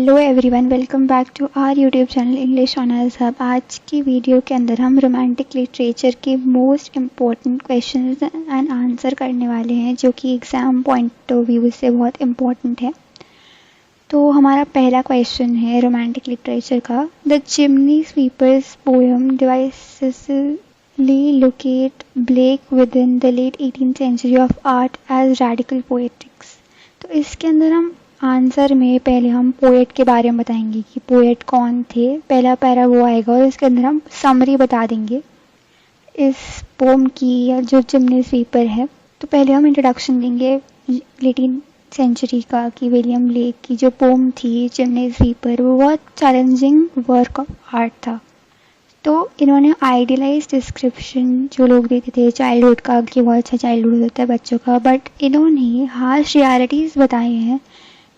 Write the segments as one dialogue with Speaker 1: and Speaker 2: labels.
Speaker 1: Hello everyone, welcome back to our YouTube channel English honours hub. आज की video के अंदर हम रोमांटिक लिटरेचर के most important questions and answer करने वाले हैं, जो कि एग्ज़ाम पॉइंट ऑफ व्यू से बहुत इम्पॉर्टेंट है। तो हमारा पहला क्वेश्चन है रोमांटिक लिटरेचर का। The chimney sweeper's poem decisively locate Blake within the late 18th century of art as radical poetics. तो इसके अंदर हम आंसर में पहले हम पोएट के बारे में बताएंगे कि पोएट कौन थे। पहला पैरा वो आएगा और इसके अंदर हम समरी बता देंगे इस पोम की या जो चिमनी स्वीपर है। तो पहले हम इंट्रोडक्शन देंगे 18th सेंचुरी का कि विलियम ब्लेक की जो पोम थी चिमनी स्वीपर, वो बहुत चैलेंजिंग वर्क ऑफ आर्ट था। तो इन्होंने आइडियलाइज डिस्क्रिप्शन जो लोग देते थे चाइल्डहुड का कि बहुत अच्छा चाइल्डहुड होता है बच्चों का, बट इन्होंने हार्श रियलिटीज़ बताई हैं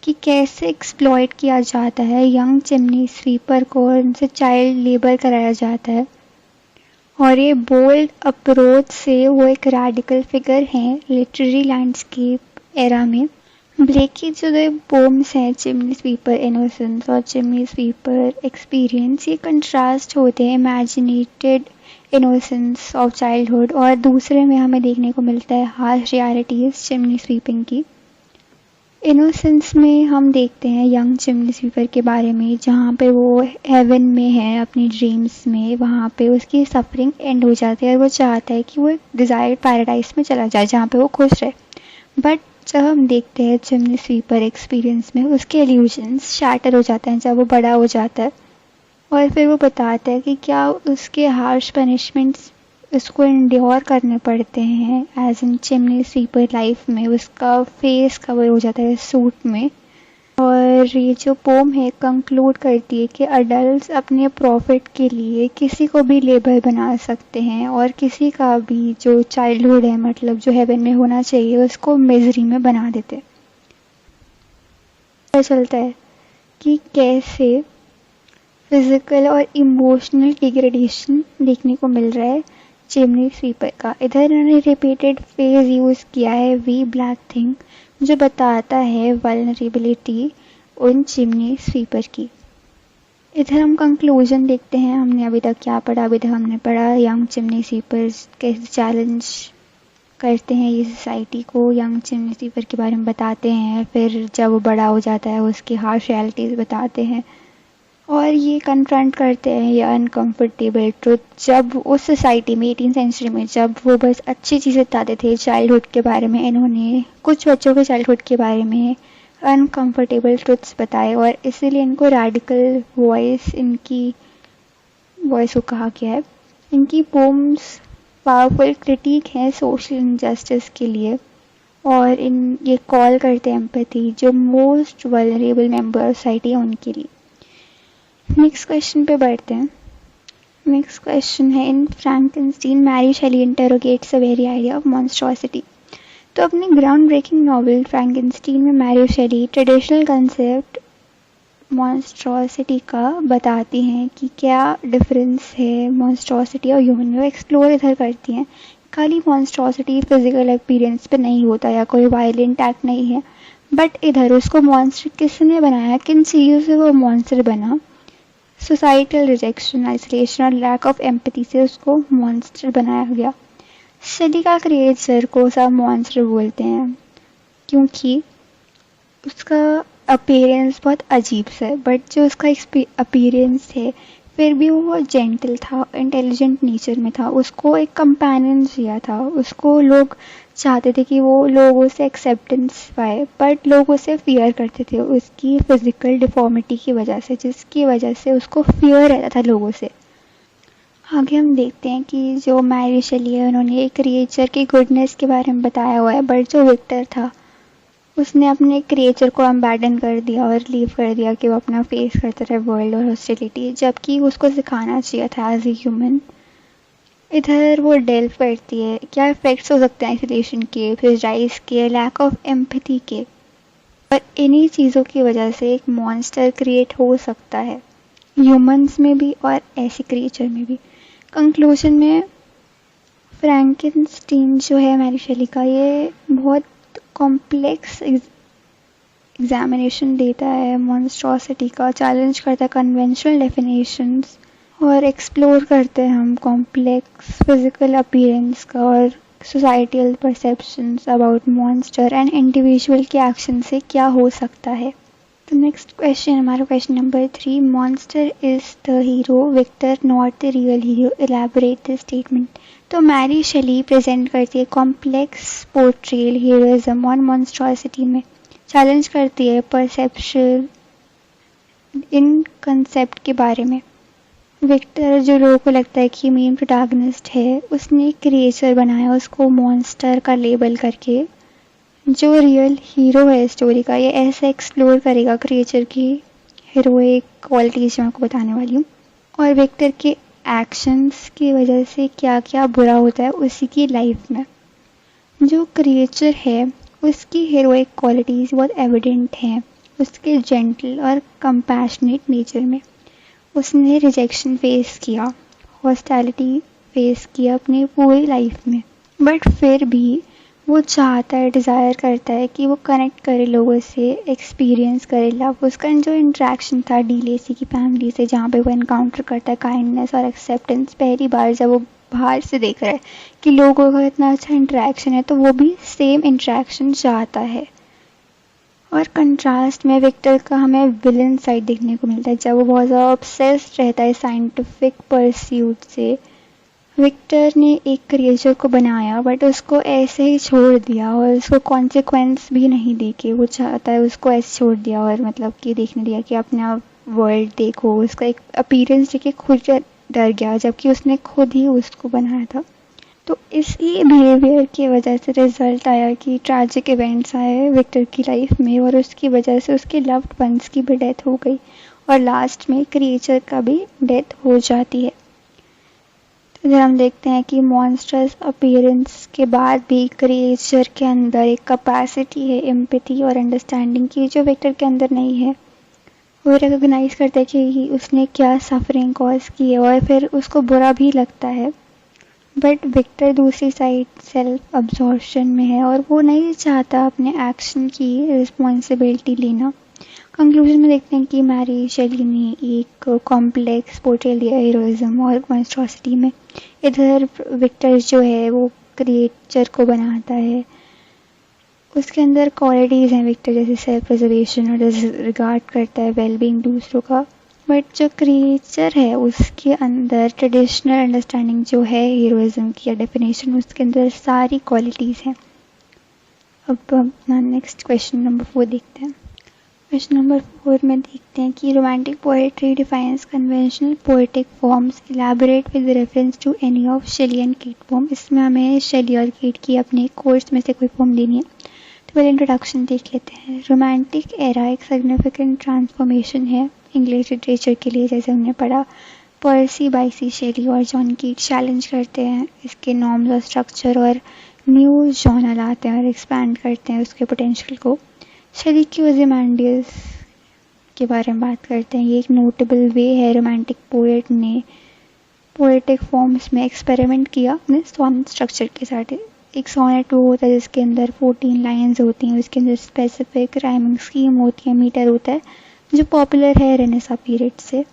Speaker 1: कि कैसे एक्सप्लॉइट किया जाता है यंग चिमनी स्वीपर को, उनसे चाइल्ड लेबर कराया जाता है। और ये बोल्ड अप्रोच से वो एक रेडिकल फिगर हैं लिटरेरी लैंडस्केप एरा में। ब्लेक की जो दो पोम्स हैं, चिमनी स्वीपर इनोसेंस और चिमनी स्वीपर एक्सपीरियंस, ये कंट्रास्ट होते हैं इमेजिनेटेड इनोसेंस ऑफ चाइल्डहुड, और दूसरे में हमें देखने को मिलता है हार्श रियलिटीज़ चिमनी स्वीपिंग की। इनोसेंस में हम देखते हैं यंग चिमनी स्वीपर के बारे में, जहाँ पे वो हेवन में है अपनी ड्रीम्स में, वहाँ पे उसकी सफरिंग एंड हो जाती है और वो चाहता है कि वो एक डिज़ायर्ड पैराडाइज में चला जाए जहाँ पे वो खुश रहे। बट जब हम देखते हैं चिमनी स्वीपर एक्सपीरियंस में, उसके इल्यूजन्स शैटर हो जाते हैं जब वो बड़ा हो जाता है, और फिर वो बताता है कि क्या उसके हार्श पनिशमेंट्स उसको इंड्योर करने पड़ते हैं as in chimney sweeper life में। उसका फेस कवर हो जाता है सूट में। और ये जो पोम है कंक्लूड करती है कि अडल्ट्स अपने प्रॉफिट के लिए किसी को भी लेबर बना सकते हैं, और किसी का भी जो चाइल्डहुड है, मतलब जो हेवन में होना चाहिए, उसको मिजरी में बना देते। पता चलता है कि कैसे फिजिकल और इमोशनल डिग्रेडेशन देखने को मिल रहा है चिमनी स्वीपर का। इधर इन्होंने रिपीटेड फ्रेज यूज़ किया है वी ब्लैक थिंग, जो बताता है वल्नरेबिलिटी उन चिमनी स्वीपर की। इधर हम कंक्लूजन देखते हैं। हमने अभी तक क्या पढ़ा? अभी तक हमने पढ़ा यंग चिमनी स्वीपर्स कैसे चैलेंज करते हैं ये सोसाइटी को, यंग चिमनी स्वीपर के बारे में बताते हैं, फिर जब वो बड़ा हो जाता है उसकी हार्श रियलिटीज़ बताते हैं, और ये कन्फ्रंट करते हैं ये अनकंफर्टेबल ट्रुथ। जब उस सोसाइटी में 18th सेंचुरी में जब वो बस अच्छी चीज़ें बताते थे चाइल्डहुड के बारे में, इन्होंने कुछ बच्चों के चाइल्डहुड के बारे में अनकंफर्टेबल ट्रुथ्स बताए, और इसीलिए इनको रेडिकल वॉइस, इनकी वॉइस को कहा गया है। इनकी पोम्स पावरफुल क्रिटिक हैं सोशल इनजस्टिस के लिए, और इन ये कॉल करते हैं एम्पैथी जो most vulnerable member of society है उनके लिए। नेक्स्ट क्वेश्चन पे बढ़ते हैं। नेक्स्ट क्वेश्चन है in Frankenstein Mary Shelley interrogates a very idea of monstrosity. तो अपनी ग्राउंड ब्रेकिंग नॉवल फ्रैंकेनस्टीन में Mary Shelley traditional concept monstrosity का बताती हैं कि क्या डिफरेंस है मॉन्स्ट्रोसिटी और ह्यूमन में। वो एक्सप्लोर इधर करती हैं। खाली मॉन्स्ट्रोसिटी फिजिकल अपीयरेंस पे नहीं होता या कोई वायलेंट एक्ट नहीं है, बट इधर उसको मॉन्स्टर किसने बनाया, किन चीज़ों से वो मॉन्स्टर बना। सोसाइटल रिजेक्शन, आइसोलेशन और लैक ऑफ एम्पैथी से उसको मॉन्स्टर बनाया गया। शेली का क्रिएचर को सब मॉन्स्टर बोलते हैं क्योंकि उसका अपीयरेंस बहुत अजीब सा है, बट जो उसका अपीयरेंस है फिर भी वो जेंटल था, इंटेलिजेंट नेचर में था, उसको एक कंपेनियन चाहिए था, उसको लोग चाहते थे कि वो लोगों से एक्सेप्टेंस पाए, बट लोग उसे फियर करते थे उसकी फिजिकल डिफॉर्मिटी की वजह से, जिसकी वजह से उसको फियर रहता था लोगों से। आगे हम देखते हैं कि जो मैरी शेली है उन्होंने एक क्रिएचर की गुडनेस के बारे में बताया हुआ है, बट जो विक्टर था उसने अपने क्रिएचर को अबैंडन कर दिया और लीव कर दिया कि वो अपना फेस करता रहे वर्ल्ड और हॉस्टिलिटी, जबकि उसको सिखाना चाहिए था एज ए ह्यूमन। इधर वो डेल्व करती है क्या इफेक्ट्स हो सकते हैं आइसोलेशन के, प्रेजराइज के, लैक ऑफ एम्पैथी के, पर इन्हीं चीज़ों की वजह से एक मॉन्स्टर क्रिएट हो सकता है ह्यूमंस में भी और ऐसे क्रिएचर में भी। कंक्लूजन में फ्रैंकेनस्टीन जो है मैरी शेली का, ये बहुत कॉम्प्लेक्स एग्जामिनेशन देता है मॉन्स्ट्रोसिटी का, चैलेंज करता है कन्वेंशनल डेफिनेशंस, और एक्सप्लोर करते हैं हम कॉम्प्लेक्स फिजिकल अपीयरेंस का और societal perceptions about monster and individual के एक्शन से क्या हो सकता है। तो नेक्स्ट क्वेश्चन, हमारा question number 3, monster is the hero, Victor not the real hero, elaborate the statement. तो मैरी शेली प्रेजेंट करती है complex portrayal heroism on monstrosity में, चैलेंज करती है परसेप्शन इन कंसेप्ट के बारे में। विक्टर, जो लोगों को लगता है कि मेन प्रोटैगनिस्ट है, उसने क्रिएचर बनाया उसको मॉन्स्टर का लेबल करके। जो रियल हीरो है स्टोरी का, ये ऐसे एक्सप्लोर करेगा क्रिएचर की हीरोइक क्वालिटीज मैं आपको बताने वाली हूँ, और विक्टर के एक्शंस की वजह से क्या क्या बुरा होता है उसी की लाइफ में। जो क्रिएचर है उसकी हीरोइक क्वालिटीज बहुत एविडेंट हैं उसके जेंटल और कंपैशनेट नेचर में। उसने रिजेक्शन फेस किया, हॉस्टैलिटी फेस किया अपनी पूरी लाइफ में, बट फिर भी वो चाहता है, डिज़ायर करता है कि वो कनेक्ट करे लोगों से, एक्सपीरियंस करे लव। उसका जो इंट्रैक्शन था डी लेसी की फैमिली से, जहाँ पे वो इनकाउंटर करता है काइंडनेस और एक्सेप्टेंस, पहली बार जब वो बाहर से देख रहा है कि लोगों का इतना अच्छा इंट्रैक्शन है, तो वो भी सेम इंट्रैक्शन चाहता है। और कंट्रास्ट में विक्टर का हमें विलन साइड देखने को मिलता है, जब वो बहुत ज़्यादा ऑब्सेस्ड रहता है साइंटिफिक परस्यूट से। विक्टर ने एक क्रिएचर को बनाया बट उसको ऐसे ही छोड़ दिया और उसको कॉन्सिक्वेंस भी नहीं देके, वो चाहता है उसको ऐसे छोड़ दिया और मतलब कि देखने दिया कि अपना वर्ल्ड देखो। उसका एक अपीयरेंस देखे खुद डर गया, जबकि उसने खुद ही उसको बनाया था। तो इसी बिहेवियर की वजह से रिजल्ट आया कि ट्रैजिक इवेंट्स आए विक्टर की लाइफ में, और उसकी वजह से उसके लव्ड वंस की भी डेथ हो गई, और लास्ट में क्रिएचर का भी डेथ हो जाती है। तो इधर हम देखते हैं कि मॉन्स्टर्स अपीयरेंस के बाद भी क्रिएचर के अंदर एक कैपेसिटी है एम्पैथी और अंडरस्टैंडिंग की, जो विक्टर के अंदर नहीं है। वो रिकॉग्नाइज करता है कि उसने क्या सफरिंग कॉज की है, और फिर उसको बुरा भी लगता है। बट विक्टर दूसरी साइड सेल्फ अब्जॉर्प्शन में है और वो नहीं चाहता अपने एक्शन की रिस्पॉन्सिबिलिटी लेना। कंक्लूजन में देखते हैं कि मैरी शेली ने एक कॉम्प्लेक्स पोर्ट्रेल दिया हीरोइज्म और मॉन्स्ट्रोसिटी में। इधर विक्टर जो है वो क्रिएचर को बनाता है, उसके अंदर क्वालिटीज़ हैं विक्टर जैसे सेल्फ प्रिजर्वेशन और रिगार्ड करता है वेलबींग दूसरों का। बट जो क्रिएचर है उसके अंदर ट्रेडिशनल अंडरस्टैंडिंग जो है हीरोइज्म की या डेफिनेशन, उसके अंदर सारी क्वालिटीज़ हैं। अब अपना नेक्स्ट क्वेश्चन नंबर 4 देखते हैं। क्वेश्चन नंबर 4 में देखते हैं कि romantic poetry defines conventional poetic forms, elaborate with reference to any of Shelley and Keats poem. इसमें हमें शेली और कीट की अपने कोर्स में से कोई पोम देनी है, तो पहले इंट्रोडक्शन देख लेते हैं। रोमांटिक एरा एक सिग्निफिकेंट ट्रांसफॉर्मेशन है इंग्लिश लिटरेचर के लिए, जैसे हमने पढ़ा। पर्सी बाइसी शेली और जॉन कीट चैलेंज करते हैं इसके नॉर्म्स और स्ट्रक्चर, और न्यू जॉनर लाते हैं और एक्सपैंड करते हैं उसके पोटेंशियल को। शेली की ओzymandias के बारे में बात करते हैं। ये एक नोटेबल वे है रोमांटिक पोएट ने पोएटिक फॉर्म्स में एक्सपेरिमेंट किया अपने सोनेट स्ट्रक्चर के साथ। एक सोनेट वो होता है जिसके अंदर 14 लाइंस होती हैं, उसके अंदर स्पेसिफिक राइमिंग स्कीम होती है, मीटर होता है, जो पॉपुलर है रेनेसा पीरियड से।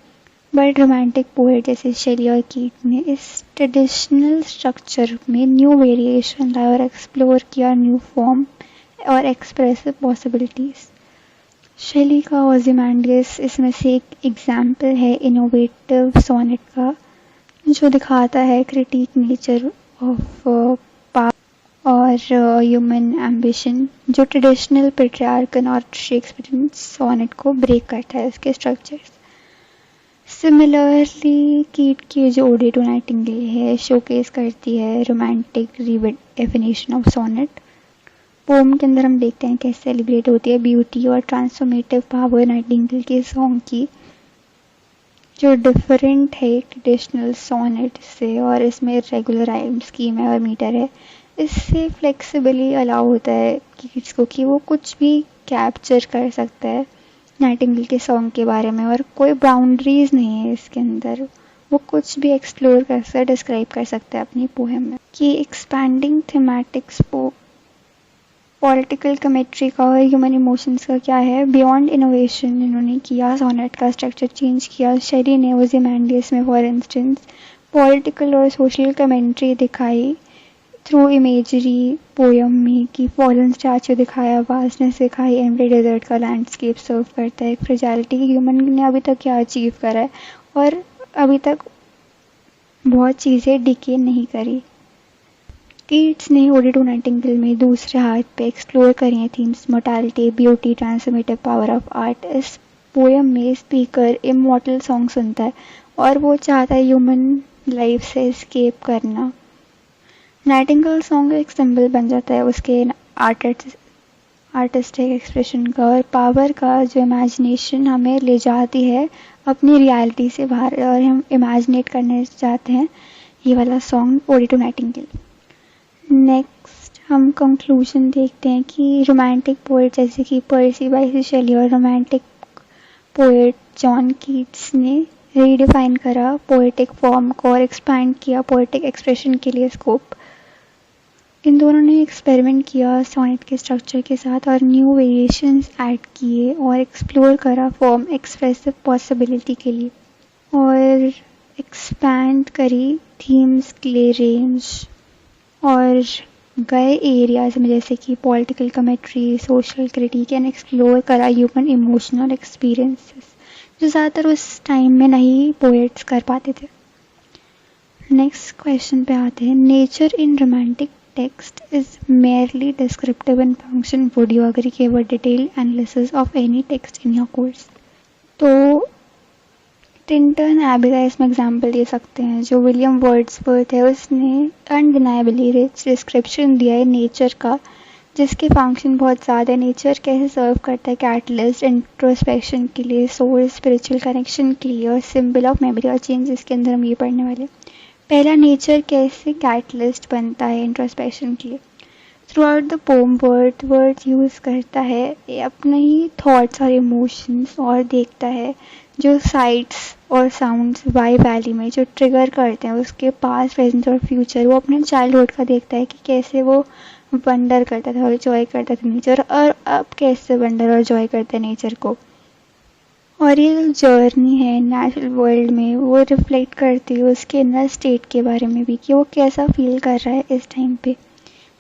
Speaker 1: बट रोमांटिक पोएट जैसे शेली और कीट ने इस ट्रेडिशनल स्ट्रक्चर में न्यू वेरिएशन लाया और एक्सप्लोर किया न्यू फॉर्म और एक्सप्रेसिव पॉसिबिलिटीज़। शेली का ओzymandias इसमें से एक एग्जाम्पल है इनोवेटिव सोनेट का, जो दिखाता है क्रिटिक नेचर ऑफ पावर और ह्यूमन एम्बिशन, जो ट्रेडिशनल पेट्रियार्कन और शेक्सपियरियन सोनेट को ब्रेक करता है उसके स्ट्रक्चर्स। सिमिलरली कीट की जो ओडे टू नाइटिंगेल है शोकेस करती है romantic definition of sonnet. Poem के अंदर हम देखते हैं कैसे सेलिब्रेट होती है ब्यूटी और ट्रांसफॉर्मेटिव पावर नाइटिंगेल के सॉन्ग की, जो डिफरेंट है ट्रेडिशनल सोनेट से, और इसमें रेगुलर राइम स्कीम है और मीटर है। इससे फ्लेक्सिबली अलाउ होता है किड्स को कि वो कुछ भी कैप्चर कर सकता है नाइटिंगेल के सॉन्ग के बारे में, और कोई बाउंड्रीज नहीं है इसके अंदर, वो कुछ भी एक्सप्लोर कर सकता है, डिस्क्राइब कर सकता है अपनी पोएम में। कि एक्सपैंडिंग थीमेटिक्स पॉलिटिकल कमेट्री का और ह्यूमन इमोशंस का क्या है, बियॉन्ड इनोवेशन इन्होंने किया, सोनेट का स्ट्रक्चर चेंज किया, शेरी ने ओzymandias में फॉर इंस्टेंस पॉलिटिकल और सोशल कमेंट्री दिखाई थ्रू इमेजरी पोयम में कि फॉलन स्टैचू दिखाया, वास्टनेस दिखाई, एम्प्टी डेजर्ट का लैंडस्केप सर्व करता है, फ्रेजाइलिटी की ह्यूमन ने अभी तक क्या अचीव करा है और अभी तक बहुत चीज़ें डिके नहीं करी। कीट्स ने ओडी टू नाइटिंगेल में दूसरे हाथ पे एक्सप्लोर करी हैं themes mortality, beauty, transformative power of art. इस पोयम में स्पीकर इमॉर्टल सॉन्ग सुनता है और वो चाहता है ह्यूमन लाइफ से एस्केप करना। नाइटिंगेल सॉन्ग एक सिंबल बन जाता है उसके आर्टिस्टिक एक्सप्रेशन का और पावर का, जो इमेजिनेशन हमें ले जाती है अपनी रियलिटी से बाहर और हम इमेजिनेट करने चाहते हैं। ये वाला song ode to nightingale. Next हम कंक्लूजन देखते हैं कि रोमांटिक पोएट जैसे कि पर्सी बाइसी शेली और रोमांटिक पोएट जॉन कीट्स ने रीडिफाइन करा पोएटिक फॉर्म को और एक्सपैंड किया पोएटिक एक्सप्रेशन के लिए स्कोप। इन दोनों ने एक्सपेरिमेंट किया सोनेट के स्ट्रक्चर के साथ और न्यू वेरिएशंस ऐड किए और एक्सप्लोर करा फॉर्म एक्सप्रेसिव पॉसिबिलिटी के लिए और एक्सपैंड करी थीम्स के लिए रेंज और गए एरियाज में जैसे कि political commentary, social critic and explore करा ह्यूमन इमोशनल एक्सपीरियंसेस जो ज़्यादातर उस टाइम में नहीं पोएट्स कर पाते थे। नेक्स्ट क्वेश्चन पे आते हैं, nature in romantic text is merely descriptive in function, would you agree? Give a detailed analysis of any text in your course. तो टिंटन एबी का इसमें एग्जाम्पल दे सकते हैं। जो विलियम वर्ड्सवर्थ है उसने अनडिनाइबली रिच डिस्क्रिप्शन दिया है नेचर का, जिसके फंक्शन बहुत ज़्यादा है। नेचर कैसे सर्व करता है कैटलिस्ट इंट्रोस्पेक्शन के लिए, सोर्स स्पिरिचुअल कनेक्शन के लिए और सिंबल ऑफ मेमोरी और चेंजेस के अंदर हम ये पढ़ने वाले। पहला, नेचर कैसे कैटलिस्ट बनता है इंट्रोस्पेक्शन के लिए। Through out the pome word use करता है अपने ही थॉट्स और इमोशंस और देखता है जो साइट्स और साउंड्स वाई वैली में जो ट्रिगर करते हैं उसके पास, प्रेजेंट और फ्यूचर। वो अपने चाइल्डहुड का देखता है कि कैसे वो वंडर करता था और जॉय करता था नेचर, और अब कैसे वंडर और जॉय करते हैं नेचर को। और ये जर्नी है नेचुरल वर्ल्ड में वो रिफ्लेक्ट करती है उसके इनर स्टेट के बारे में भी कि वो कैसा फील कर रहा है इस टाइम पे।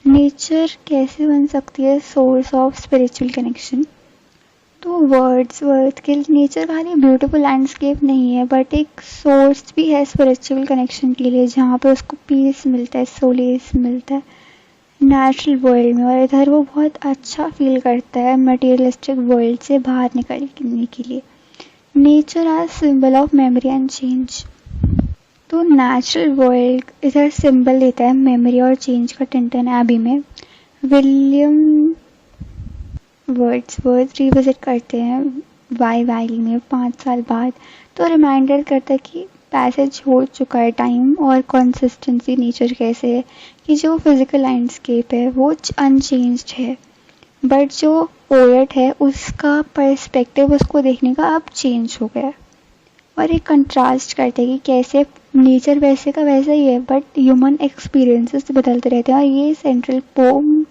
Speaker 1: नेचर कैसे बन सकती है सोर्स ऑफ स्पिरिचुअल कनेक्शन। तो वर्ड्सवर्थ के नेचर खाली ब्यूटीफुल लैंडस्केप नहीं है बट एक सोर्स भी है स्पिरिचुअल कनेक्शन के लिए, जहाँ पे उसको पीस मिलता है, सोलेस मिलता है नेचुरल वर्ल्ड में, और इधर वो बहुत अच्छा फील करता है मटेरियलिस्टिक वर्ल्ड से बाहर निकलने के लिए। Nature as symbol of memory and change. तो नेचुरल वर्ल्ड इधर सिंबल देता है मेमोरी और चेंज का टिंटन एबी में। विलियम वर्ड्सवर्थ रिविजिट करते हैं वाई वैली में 5 साल बाद, तो रिमाइंडर करता है कि पैसेज हो चुका है टाइम और कंसिस्टेंसी नेचर कैसे है कि जो फिजिकल लैंडस्केप है वो अनचेंज्ड है बट जो पोएट है उसका पर्सपेक्टिव उसको देखने का अब चेंज हो गया। और एक कंट्रास्ट करते हैं कि कैसे नेचर वैसे का वैसा ही है बट ह्यूमन एक्सपीरियंसेस बदलते रहते हैं, और ये सेंट्रल पोम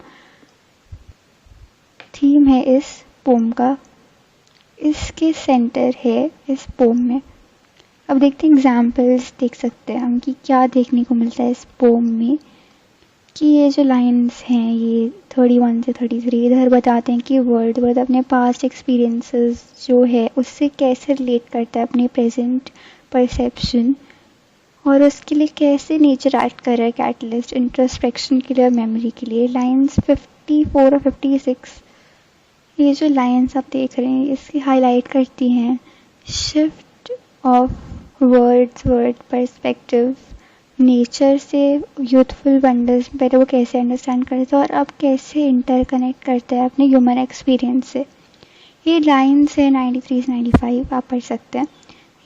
Speaker 1: थीम है इस पोम का, इसके सेंटर है इस पोम में। अब देखते हैं एग्जाम्पल्स देख सकते हैं हम कि क्या देखने को मिलता है इस पोम में। कि ये जो लाइंस हैं ये 31 से 33 इधर बताते हैं कि वर्ड्सवर्थ अपने पास्ट एक्सपीरियंसेस जो है उससे कैसे रिलेट करता है अपने प्रेजेंट परसेप्शन, और उसके लिए कैसे नेचर एक्ट कर रहा है कैटलिस्ट इंट्रोस्पेक्शन के लिए और मेमोरी के लिए। लाइंस 54 और 56, ये जो लाइंस आप देख रहे हैं इसकी हाईलाइट करती हैं shift of Wordsworth perspective nature से यूथफुल वंडर्स पहले वो कैसे अंडरस्टैंड करता है और अब कैसे इंटरकनेक्ट करता है अपने ह्यूमन एक्सपीरियंस से। ये लाइंस है 93 से 95, आप पढ़ सकते हैं।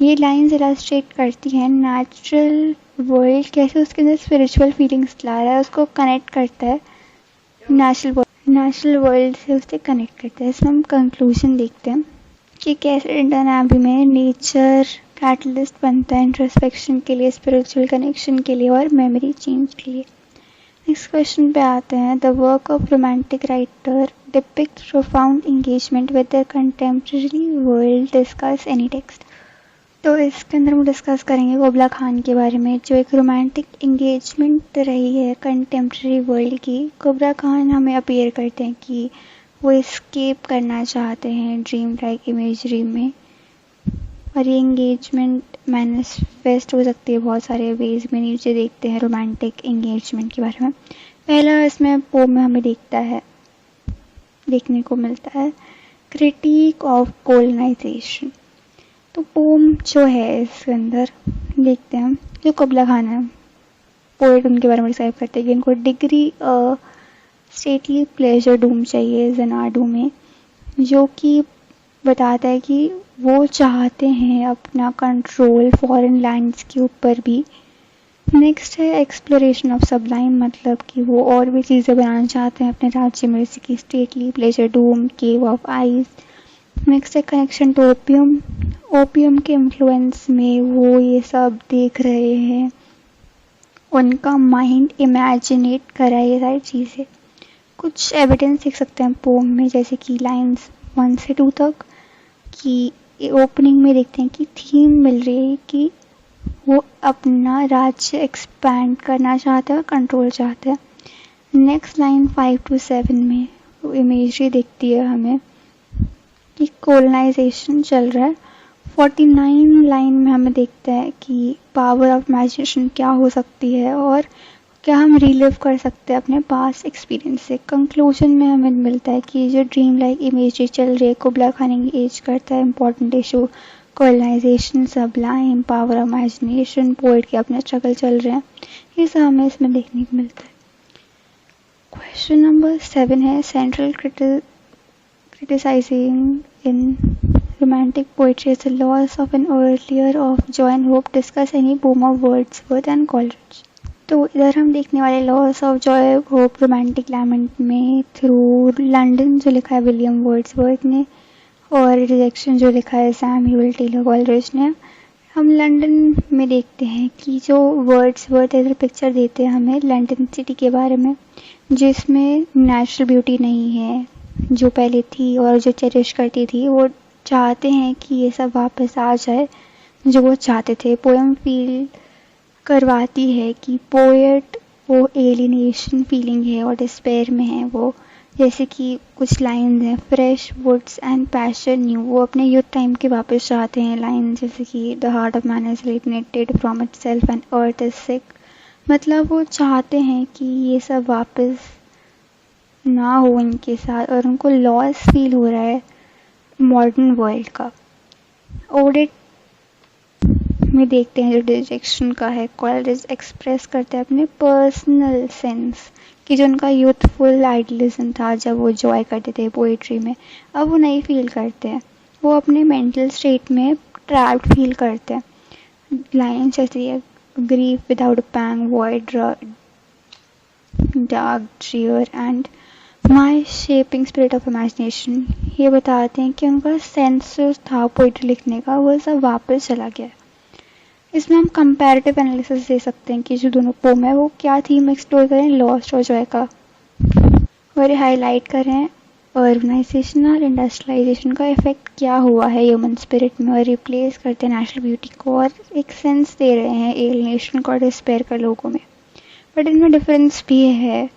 Speaker 1: ये लाइंस इलस्ट्रेट करती हैं नेचुरल वर्ल्ड कैसे उसके अंदर स्पिरिचुअल फीलिंग्स ला रहा है, उसको कनेक्ट करता है नेचुरल वर्ल्ड से, उससे कनेक्ट करता है। इसमें हम कंक्लूजन देखते हैं कि कैसे टिंटन एबी में नेचर कैटलिस्ट बनता है इंट्रोस्पेक्शन के लिए, स्पिरिचुअल कनेक्शन के लिए और मेमोरी चेंज के लिए। नेक्स्ट क्वेश्चन पे आते हैं। The work of romantic writer depict profound engagement with the contemporary world, discuss any text. तो इसके अंदर हम डिस्कस करेंगे कुबला खान के बारे में, जो एक रोमांटिक एंगेजमेंट रही है कंटेम्प्रेरी वर्ल्ड की। कुबला खान हमें अपीयर करते हैं कि वो एस्केप करना चाहते हैं ड्रीम लाइक इमेजरी में, और ये एंगेजमेंट मैनिफेस्ट हो सकती है बहुत सारे वेज में। नीचे देखते हैं रोमांटिक एंगेजमेंट के बारे में। पहला इसमें पोम में हमें देखने को मिलता है क्रिटिक ऑफ कोलोनाइजेशन। तो पोम जो है इसके अंदर देखते हैं हम, जो कुबला खान है पोएट, उनके बारे में डिस्क्राइब करते हैं कि उनको डिग्री स्टेटली प्लेजर डूम चाहिए ज़नाडू में, जो कि बताता है कि वो चाहते हैं अपना कंट्रोल फॉरेन लैंड्स के ऊपर भी। नेक्स्ट है एक्सप्लोरेशन ऑफ सबलाइम, मतलब कि वो और भी चीज़ें बनाना चाहते हैं अपने राज्य में, जैसे कि stately pleasure Doom, cave of eyes. Next है कनेक्शन टू ओपियम। ओपियम के इन्फ्लुएंस में वो ये सब देख रहे हैं, उनका माइंड इमेजिनेट करा ये सारी चीज़ें। कुछ एविडेंस देख सकते हैं पोम में, जैसे कि लाइंस 1 से 2 तक, कि ओपनिंग में देखते हैं कि थीम मिल रही है कि वो अपना राज्य एक्सपैंड करना चाहते हैं और कंट्रोल चाहते हैं। नेक्स्ट लाइन 5 to 7 में वो इमेजरी दिखती है हमें कि कोलोनाइजेशन चल रहा है। 49 लाइन में हमें देखता है कि पावर ऑफ इमेजिनेशन क्या हो सकती है और क्या हम रिलिव कर सकते हैं अपने पास एक्सपीरियंस से। कंक्लूजन में हमें मिलता है कि जो ड्रीम लाइक इमेजरी चल रही है कुबला खान एज करता है important issue colonization, sublime, power of imagination, poet के अपने स्ट्रगल चल रहे हैं, ये सब हमें इसमें देखने को मिलता है। क्वेश्चन नंबर 7 है central criticizing in romantic poetry is the loss of an earlier of joy and hope. Discuss any poem of Wordsworth and Coleridge. तो इधर हम देखने वाले loss of Joy hope romantic lament में थ्रू लंडन जो लिखा है विलियम वर्ड्सवर्थ ने, और रिजेक्शन जो लिखा है सैमुअल टेलर कॉलरिज ने। हम लंदन में देखते हैं कि जो वर्ड्सवर्थ इधर पिक्चर देते हैं हमें लंदन सिटी के बारे में, जिसमें नेचुरल ब्यूटी नहीं है जो पहले थी और जो चेरिश करती थी। वो चाहते हैं कि ये सब वापस आ जाए जो वो चाहते थे। पोएम फील करवाती है कि पोएट वो एलिनेशन फीलिंग है और डिस्पेयर में है वो, जैसे कि कुछ लाइन्स हैं fresh woods and passion new, वो अपने यूथ टाइम के वापस चाहते हैं लाइन, जैसे कि the heart of man is alienated from itself and earth is sick. मतलब वो चाहते हैं कि ये सब वापस ना हो उनके साथ और उनको लॉस फील हो रहा है मॉडर्न वर्ल्ड का। ओडेट में देखते हैं जो डिजेक्शन का है, कॉलेज एक्सप्रेस करते हैं अपने पर्सनल सेंस कि जो उनका यूथफुल आइडियलिज्म था जब वो जॉय करते थे पोइट्री में, अब वो नहीं फील करते हैं, वो अपने मेंटल स्टेट में ट्रैप्ड फील करते हैं। लाइन चलती है grief without pang void dark drear and my shaping spirit of imagination. ये बताते हैं कि उनका सेंस जो था पोइट्री लिखने का वो सब वापस चला गया। इसमें हम कंपैरेटिव एनालिसिस दे सकते हैं कि जो दोनों पोम है वो क्या थीम एक्सप्लोर करें, लॉस्ट और जॉय का, और हाईलाइट करें अर्बनाइजेशन और इंडस्ट्रियलाइजेशन का इफेक्ट क्या हुआ है ह्यूमन स्पिरिट में, और रिप्लेस करते हैं नेचुरल ब्यूटी को और एक सेंस दे रहे हैं एलिनेशन को और डिस्पेयर का लोगों में। बट इनमें डिफरेंस भी है।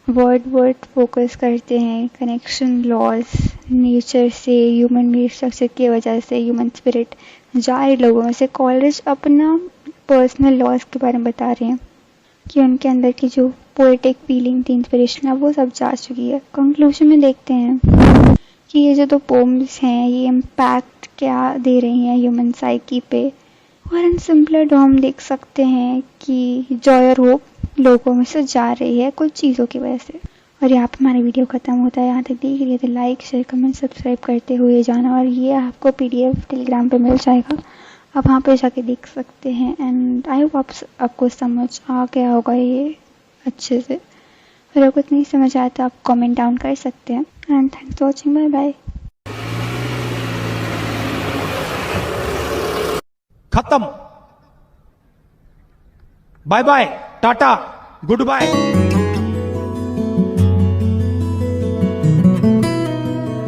Speaker 1: वर्ड फोकस करते हैं कनेक्शन लॉस नेचर से, ह्यूमन मीट स्ट्रक्चर की वजह से ह्यूमन स्पिरिट जा रहे लोगों में से। कॉलेज अपना पर्सनल लॉस के बारे में बता रहे हैं कि उनके अंदर की जो पोएटिक फीलिंग थी, इंस्पिरेशन है, वो सब जा चुकी है। कंक्लूजन में देखते हैं कि ये जो दो पोम्स हैं ये इम्पैक्ट क्या दे रही हैं ह्यूमन साइकी पे, और इन सिंपलर टर्म हम देख सकते हैं कि जॉय और होप लोगों में से जा रही है कुछ चीज़ों की वजह से। और यहाँ पे हमारा वीडियो ख़त्म होता है। यहाँ तक देख लिए तो लाइक शेयर कमेंट सब्सक्राइब करते हुए जाना, और ये आपको PDF टेलीग्राम पे मिल जाएगा, आप वहाँ पे जाके देख सकते हैं। एंड आई होप आपको समझ आ गया होगा ये अच्छे से। अगर आपको नहीं समझ आया तो आप कमेंट डाउन कर सकते हैं। And thanks for watching, bye bye.
Speaker 2: खत्म, बाय बाय, टाटा, गुड बाय।